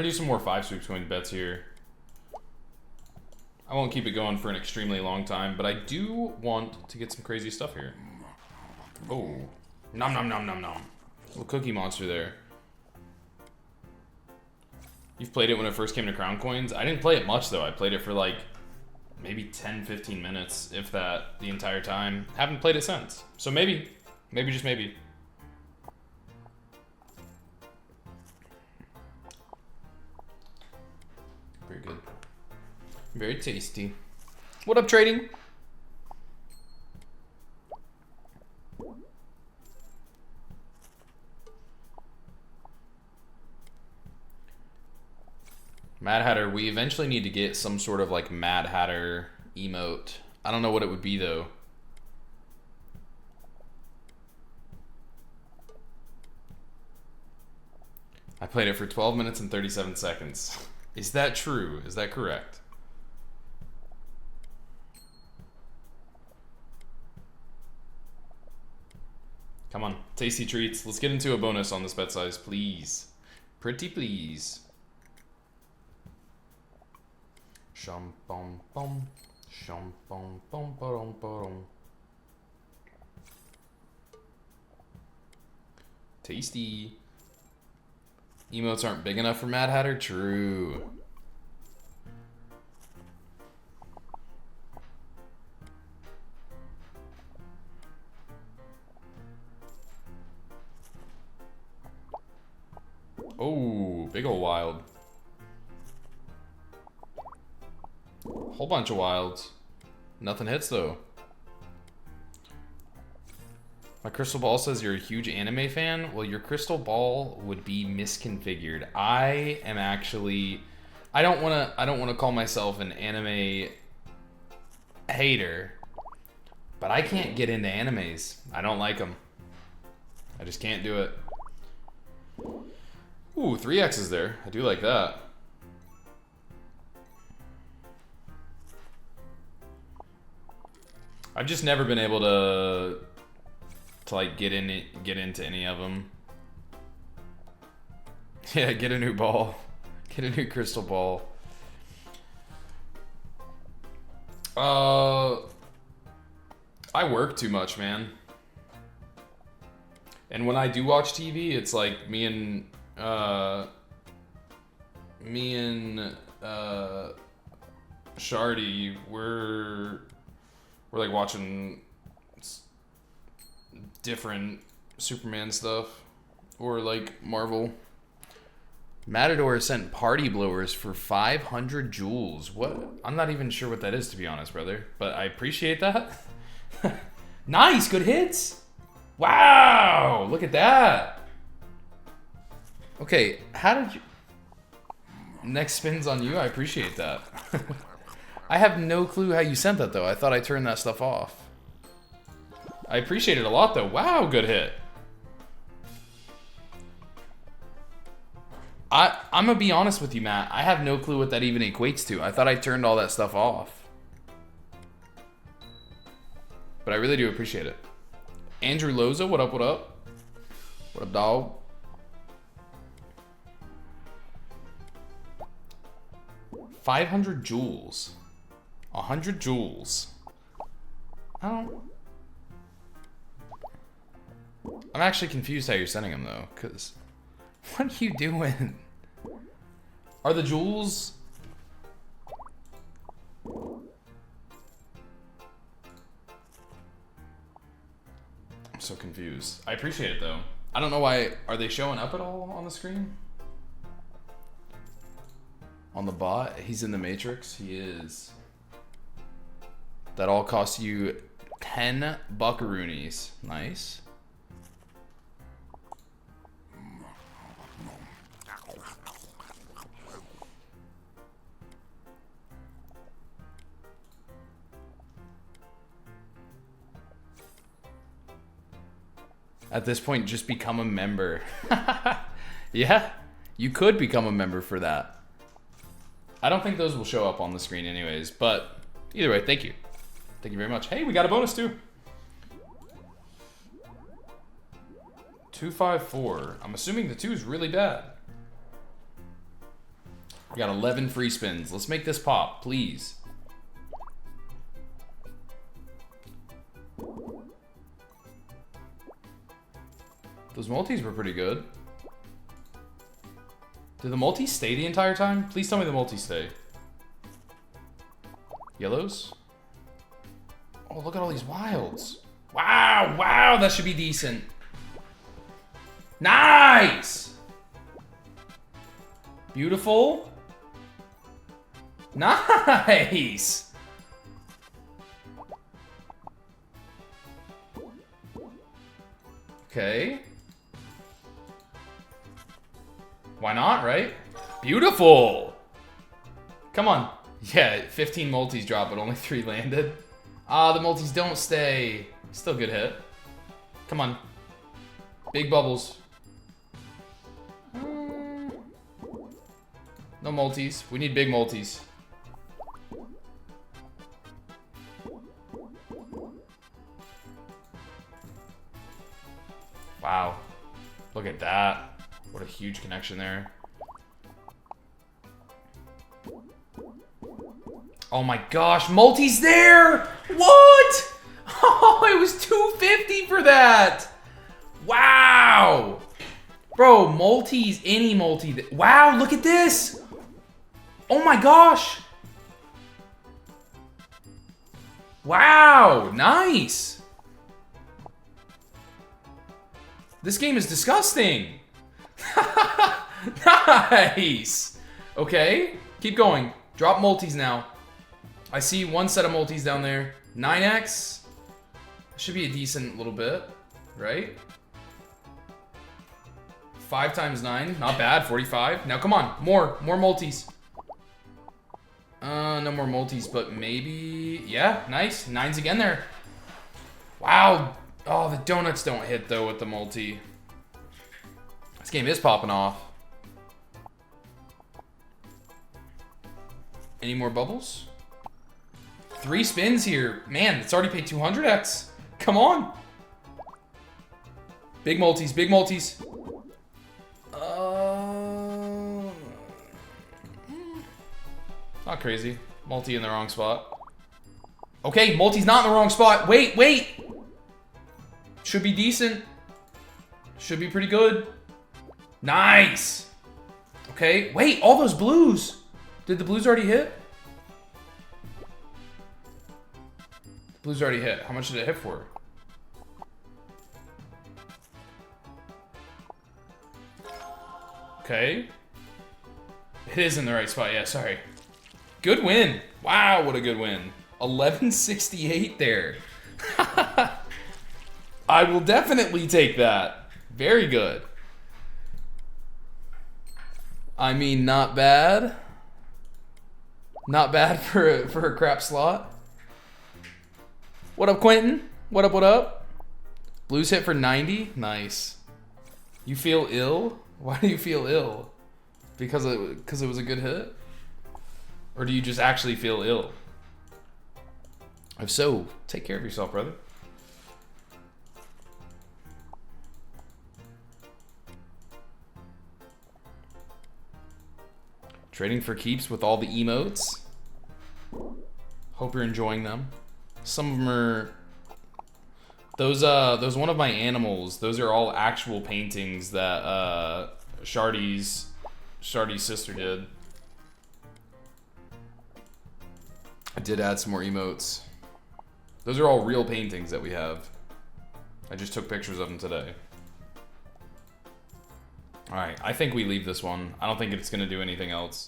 gonna do some more 5 sweeps coin bets here. I won't keep it going for an extremely long time, but I do want to get some crazy stuff here. Oh, nom nom nom nom nom. Little cookie monster there. You've played it when it first came to Crown Coins? I didn't play it much though. I played it for like maybe 10-15 minutes, if that, the entire time. Haven't played it since. So maybe, just maybe. Very good. Very tasty. What up, trading? Mad Hatter, we eventually need to get some sort of like Mad Hatter emote. I don't know what it would be though. I played it for 12 minutes and 37 seconds. Is that true? Is that correct? Come on, tasty treats. Let's get into a bonus on this bet size, please. Pretty please. Shum bum bum. Shum bum bum ba-dum ba-dum. Tasty. Emotes aren't big enough for Mad Hatter? True. Oh, big ol' wild. Whole bunch of wilds. Nothing hits though. My crystal ball says you're a huge anime fan. Well, your crystal ball would be misconfigured. I am actually, I don't wanna call myself an anime hater, but I can't get into animes. I don't like them. I just can't do it. Ooh, 3 X's there. I do like that. I've just never been able to like get into any of them. Yeah, get a new ball. Get a new crystal ball. I work too much, man. And when I do watch TV, it's like me and Shardy, we're like watching different Superman stuff or like Marvel. Matador sent party blowers for 500 joules. What? I'm not even sure what that is, to be honest, brother, but I appreciate that. Nice, good hits. Wow, look at that. Okay, how did you... Next spin's on you, I appreciate that. I have no clue how you sent that though. I thought I turned that stuff off. I appreciate it a lot though. Wow, good hit. I'm gonna be honest with you, Matt. I have no clue what that even equates to. I thought I turned all that stuff off. But I really do appreciate it. Andrew Loza, what up, what up? What up, dog? $500 joules. 100 joules. I'm actually confused how you're sending them though, because what are you doing? Are the joules... I'm so confused. I appreciate it though. I don't know why. Are they showing up at all on the screen? On the bot? He's in the Matrix? He is. That all costs you 10 buckaroonies. Nice. At this point, just become a member. Yeah, you could become a member for that. I don't think those will show up on the screen anyways, but either way, thank you. Thank you very much. Hey, we got a bonus too. 254. I'm assuming the 2 is really bad. We got 11 free spins. Let's make this pop, please. Those multis were pretty good. Did the multis stay the entire time? Please tell me the multis stay. Yellows? Oh, look at all these wilds. Wow, wow, that should be decent. Nice! Beautiful. Nice! Okay. Why not, right? Beautiful! Come on. Yeah, 15 multis dropped, but only 3 landed. Ah, the multis don't stay. Still good hit. Come on. Big bubbles. No multis. We need big multis. Wow. Look at that. What a huge connection there. Oh my gosh, multi's there! What? Oh, it was 250 for that! Wow! Bro, multis, any multi. Wow, look at this! Oh my gosh! Wow, nice! This game is disgusting! Nice! Okay, keep going. Drop multis now. I see one set of multis down there. 9x. Should be a decent little bit, right? 5 times 9. Not bad. 45. Now come on. More multis. No more multis, but maybe... Yeah, nice. 9's again there. Wow. Oh, the donuts don't hit, though, with the multi. This game is popping off. Any more bubbles? 3 spins here. Man, it's already paid 200x. Come on. Big multis, big multis. Not crazy. Multi in the wrong spot. Okay, multi's not in the wrong spot. Wait. Should be decent. Should be pretty good. Nice. Okay, wait, all those blues. Did the blues already hit? The blues already hit. How much did it hit for? Okay. It is in the right spot. Yeah, sorry. Good win. Wow, what a good win. 1168 there. I will definitely take that. Very good. I mean, not bad. Not bad for a crap slot. What up, Quentin? What up? Blues hit for 90? Nice. You feel ill? Why do you feel ill? Because it was a good hit? Or do you just actually feel ill? If so, take care of yourself, brother. Trading for keeps with all the emotes. Hope you're enjoying them. Some of them are... Those one of my animals, those are all actual paintings that Shardy's sister did. I did add some more emotes. Those are all real paintings that we have. I just took pictures of them today. Alright, I think we leave this one. I don't think it's going to do anything else.